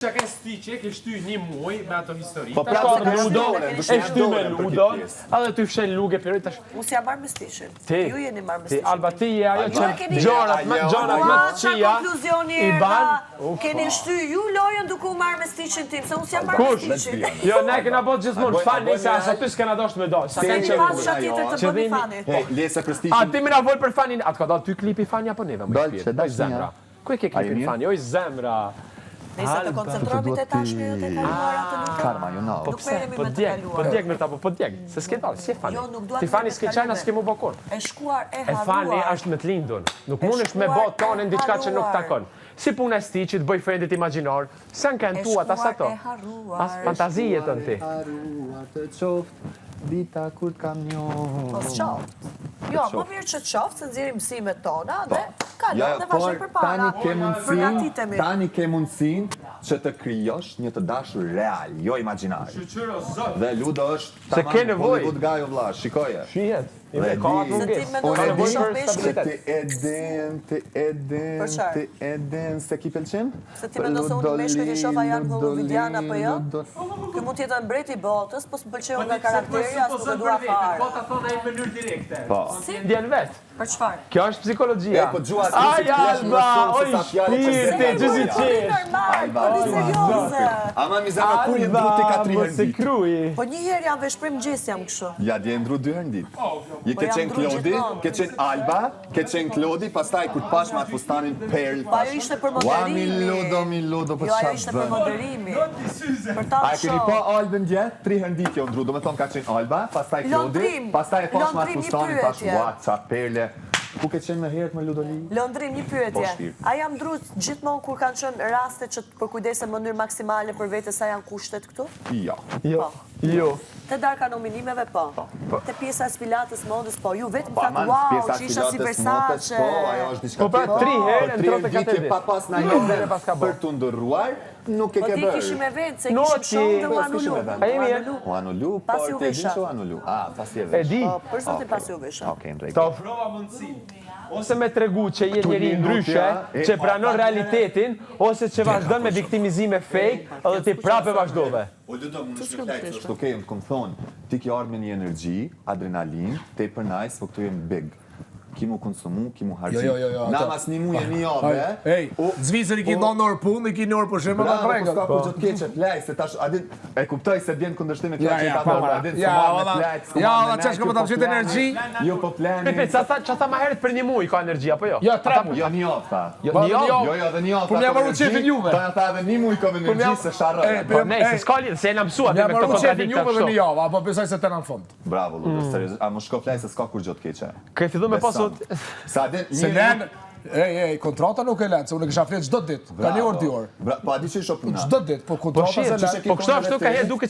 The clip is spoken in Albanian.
Që ka stiqe, ke shty një muaj me ato histori. Po pra se Ludo, e shty me Ludon, edhe ty fshen luge për tash. Unë si jam marrë me stiqin. Ti. Ju jeni marrë me Ti stiqin. Alba ti je ajo që Gjonat më qia. Konkluzjoni I ban. keni shty ju lojën duke u marrë me stiqin tim, se unë si jam marrë me Kush? stiqin. Jo, ne kena bot gjithmonë fani se as aty s'kena dashur me dash. Sa keni pas çfarë tjetër të bëni fanit. Hey, lesa për A stiqin. ti më na vol për fanin, atë ka dalë ty klipi fani apo neve më Dalë, shpirt. se dalë Zemra. Ku e ke klipin fani? Oj zemra. Nëse të koncentrohemi te tashme jo te kaluara të nuk. Karma, jo na. Nuk merremi Po me të djeg, kaluara. po djeg mirë apo po djeg. Se s'ke dalë, si e fani. Jo, nuk dua Ti të fani me s'ke të qenë, kalume. s'ke mu bë kurrë. E shkuar e E fani harruar. është me të lindun. Nuk mundesh me bot tonë diçka që nuk takon. Si puna e stiqit, boyfriendit imagjinar, s'an kanë tuat as ato. E harruar. As fantazije ton ti. Harua të qoftë, dita kur kam njohur. Po s'qoftë. Jo, më mirë që qoftë, se nxjerrim mësimet tona dhe kalon dhe vazhdojmë përpara. Tani ke mundësin që të krijosh një të dashur real, jo imagjinar. Dhe Ludo është Se ke nevojë. Hollywood guy o vlla, shikoje. Shihet. Dhe Ka atë di- mungesë. Se ti Unë Ka e mendon di nevojë shumë për peshku. se stabilitet. Për çfarë? ti e den se ki pëlqen? Se ti mendon se unë meshkujt i shoh a janë Hollywoodian apo jo? Ky mund të jetë mbreti i botës, po s'mpëlqeu nga karakteri as nuk e dua fare. Po ta thonë ai në mënyrë direkte. Po. Ndjen vet. Për çfarë? Kjo është psikologjia. Po gjua ti Ai si ti jesh më Alba, shumë se oj sa fjalë që shpirti, se gjyzi Alba. qesh. Normal, po di serioze. Ama mi zemra kur je ndru ti ka 3 herë se në ditë. krui. Po një herë jam veshprim mëngjes jam kështu. Ja dje ndru 2 herë në ditë. Je Po ke jam qenë ndru Klodi, gjithmonë. ke qenë Alba, ke qenë Klodi, pastaj kur pash me atë fustanin perl. Po ajo ishte për Ua mi moderimi. Ludo, po Jo, ajo çfarë ishte për bën? moderimi. Për A talk e keni show. pa Albën dje? 3 herë në ditë kjo ndru, do me thonë ka qenë Alba, pastaj Klodi, Londrim. pastaj e pash me atë Londrim, një fustanin, pash pyetje. ua, qa perle. Ku ke qenë me herët me Ludoli? Londrim, një Po, pyetje. shpirt. A jam ndru gjithmonë kur kanë qenë raste që të përkujdesen në mënyrë maksimale për vete sa janë kushtet këtu? Jo. Jo. Jo. Te darka nominimeve po. Te pjesa e sfilatës modës po. Ju vetëm Pa thatë man, wow, pjesa që isha si filatës motës, Versace. po, ajo është diçka Po pra, tjetër. 3 herë Po, në 3 34 vite ditë. pa pas na Nuk jo vjen pas ka për të ndërruar, nuk e Po ke ti bërë. kishim event, se No, kishim ti- show dhe u Po, anulu. s'kishim event. A jemi U e? anulu. U anulu, Pasi por u te di vesha. që u anulu. Pasi e E vesh. di. Po, për zotin pasi u vesha. Okej, në rregull. Top. Prova mundësi. Ose me tregu që je njeri ndryshe, që pranon realitetin, ose që vazhdon me viktimizime fake, edhe ti prapë vazhdove. O Ludo, më në shpërtajt është okej, më këmë thonë, ti ki ardhë me një energji, adrenalin, te për nice, po këtu jenë big. Ki mu konsumu, ki mu hargji. Jo, Na mas një mu e një ove. Ej, Zvicër i ki në orë punë, i ki në orë përshimë dhe Bravo, po pregët. s'ka kur gjëtë keqe, plaj, se tash, adin, e kuptoj se vjen kundërshtime kjo që i ka po, bërë, adin, ja, s'ka valla, me plaj, s'ka ja, me valla, çesh këmë ta fshit energji. Jo, po plani. Pipit, që tha ma herët për një muj ka energji, apo jo? Jo, 3 muj. Jo, një ofë, tha. Jo, Po, një jo. javë. Jo, dhe një ofë. Po m'ja marru qefin juve. Ta tha edhe një muj kom energji se sharroj. Po nej, se s'ka lidhë, se e në mësua Ja me marru këto qefin kontradikta juve dhe një kështu. javë, apo besoj se të në fund. Bravo, Ludo, serios. A më shko plaj se s'ka kur gjëtë keqe. Ke fillu me pasu... Sa adin, Se len, kontrata nuk e len, se unë e kisha flet çdo ditë, ka një orë 2 orë. Po a di që isho puna? Çdo ditë, po Po kontrata se shit, len. po kështu ashtu ka herë duke